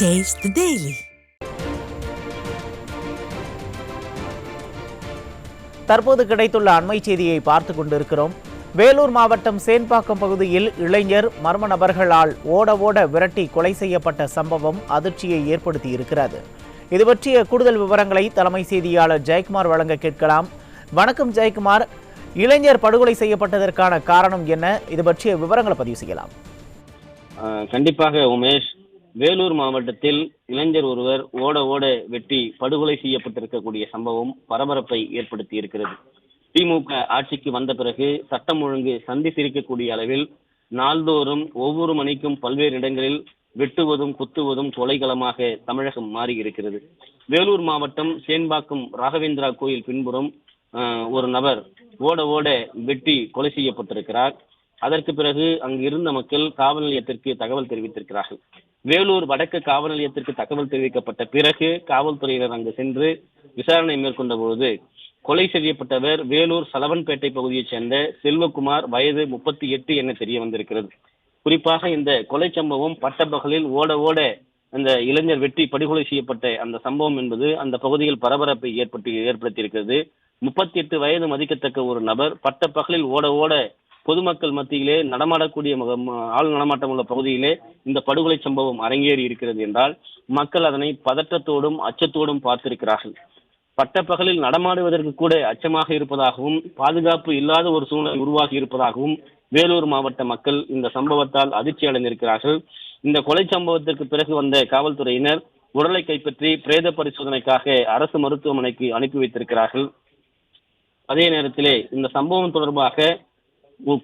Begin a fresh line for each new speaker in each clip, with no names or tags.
Taste the Daily.
தற்போது கிடைத்துள்ள அண்மை செய்தியை பார்த்து கொண்டிருக்கிறோம். வேலூர் மாவட்டம் சேன்பாக்கம் பகுதியில் இளைஞர் மர்ம நபர்களால் ஓட விரட்டி கொலை செய்யப்பட்ட சம்பவம் அதிர்ச்சியை ஏற்படுத்தி இருக்கிறது. இது பற்றிய கூடுதல் விவரங்களை தலைமை செய்தியாளர் ஜெயக்குமார் வழங்க கேட்கலாம். வணக்கம் ஜெயக்குமார், இளைஞர் படுகொலை செய்யப்பட்டதற்கான காரணம் என்ன? இது பற்றிய விவரங்களை பதிவு செய்யலாம்.
கண்டிப்பாக உமேஷ், வேலூர் மாவட்டத்தில் இளைஞர் ஒருவர் ஓட வெட்டி படுகொலை செய்யப்பட்டிருக்கக்கூடிய சம்பவம் பரபரப்பை ஏற்படுத்தி இருக்கிறது. திமுக ஆட்சிக்கு வந்த பிறகு சட்டம் ஒழுங்கு சந்தி சிரிக்கக்கூடிய அளவில் நாள்தோறும் ஒவ்வொரு மணிக்கும் பல்வேறு இடங்களில் வெட்டுவதும் குத்துவதும் கொலைகளமாக தமிழகம் மாறி இருக்கிறது. வேலூர் மாவட்டம் சேன்பாக்கம் ராகவேந்திரா கோயில் பின்புறம் ஒரு நபர் ஓட வெட்டி கொலை செய்யப்பட்டிருக்கிறார். அதற்கு பிறகு அங்கு இருந்த மக்கள் காவல் நிலையத்திற்கு தகவல் தெரிவித்திருக்கிறார்கள். வேலூர் வடக்கு காவல் நிலையத்திற்கு தகவல் தெரிவிக்கப்பட்ட பிறகு காவல்துறையினர் அங்கு சென்று விசாரணை மேற்கொண்ட பொழுது கொலை செய்யப்பட்டவர் வேலூர் சலவன்பேட்டை பகுதியைச் சேர்ந்த செல்வகுமார், வயது 38 என தெரிய வந்திருக்கிறது. குறிப்பாக இந்த கொலை சம்பவம் பட்டப்பகலில் ஓட அந்த இளைஞர் வெட்டி படுகொலை செய்யப்பட்ட அந்த சம்பவம் என்பது அந்த பகுதியில் பரபரப்பை ஏற்படுத்தியிருக்கிறது. 38 வயது மதிக்கத்தக்க ஒரு நபர் பட்டப்பகலில் ஓட பொதுமக்கள் மத்தியிலே நடமாடக்கூடிய ஆள் நடமாட்டம் உள்ள பகுதியிலே இந்த படுகொலை சம்பவம் அரங்கேறி இருக்கிறது என்றால் மக்கள் அதனை பதற்றத்தோடும் அச்சத்தோடும் பார்த்திருக்கிறார்கள். பட்டப்பகலில் நடமாடுவதற்கு கூட அச்சமாக இருப்பதாகவும் பாதுகாப்பு இல்லாத ஒரு சூழ்நிலை உருவாகி இருப்பதாகவும் வேலூர் மாவட்ட மக்கள் இந்த சம்பவத்தால் அதிர்ச்சி அடைந்திருக்கிறார்கள். இந்த கொலை சம்பவத்திற்கு பிறகு வந்த காவல்துறையினர் உடலை கைப்பற்றி பிரேத பரிசோதனைக்காக அரசு மருத்துவமனைக்கு அனுப்பி வைத்திருக்கிறார்கள். அதே நேரத்திலே இந்த சம்பவம் தொடர்பாக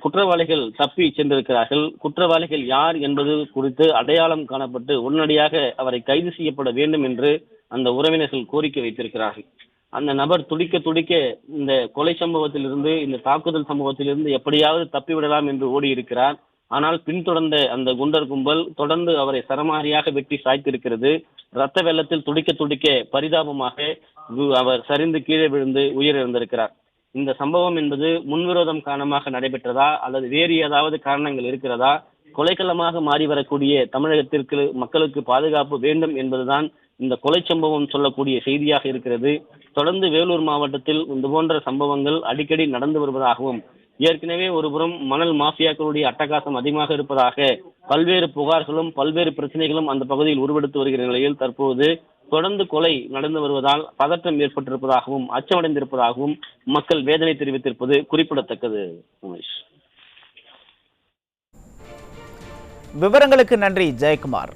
குற்றவாளிகள் தப்பி சென்றிருக்கிறார்கள். குற்றவாளிகள் யார் என்பது குறித்து அடையாளம் காணப்பட்டு உடனடியாக அவரை கைது செய்யப்பட வேண்டும் என்று அந்த உறவினர்கள் கோரிக்கை வைத்திருக்கிறார்கள். அந்த நபர் துடிக்க இந்த கொலை சம்பவத்திலிருந்து, இந்த தாக்குதல் சம்பவத்திலிருந்து எப்படியாவது தப்பிவிடலாம் என்று ஓடி இருக்கிறார். ஆனால் பின்தொடர்ந்த அந்த குண்டர் கும்பல் தொடர்ந்து அவரை சரமாரியாக வெட்டி சாய்த்திருக்கிறது. இரத்த வெள்ளத்தில் துடிக்க பரிதாபமாக அவர் சரிந்து கீழே விழுந்து உயிரிழந்திருக்கிறார். இந்த சம்பவம் என்பது முன்விரோதம் காரணமாக நடைபெற்றதா அல்லது வேறு ஏதாவது காரணங்கள் இருக்கிறதா? கொலைக்களமாக மாறி வரக்கூடிய தமிழகத்திற்கு மக்களுக்கு பாதுகாப்பு வேண்டும் என்பதுதான் இந்த கொலை சம்பவம் சொல்லக்கூடிய செய்தியாக இருக்கிறது. தொடர்ந்து வேலூர் மாவட்டத்தில் இந்த போன்ற சம்பவங்கள் அடிக்கடி நடந்து வருவதாகவும், ஏற்கனவே ஒருபுறம் மணல் மாஃபியாக்களுடைய அட்டகாசம் அதிகமாக இருப்பதாக பல்வேறு புகார்களும் பல்வேறு பிரச்சனைகளும் அந்த பகுதியில் உருவெடுத்து வருகிற நிலையில் தற்போது தொடர்ந்து கொலை நடந்து வருவதால் பதற்றம் ஏற்பட்டிருப்பதாகவும் அச்சமடைந்திருப்பதாகவும் மக்கள் வேதனை தெரிவித்திருப்பது குறிப்பிடத்தக்கது.
விவரங்களுக்கு நன்றி ஜெயக்குமார்.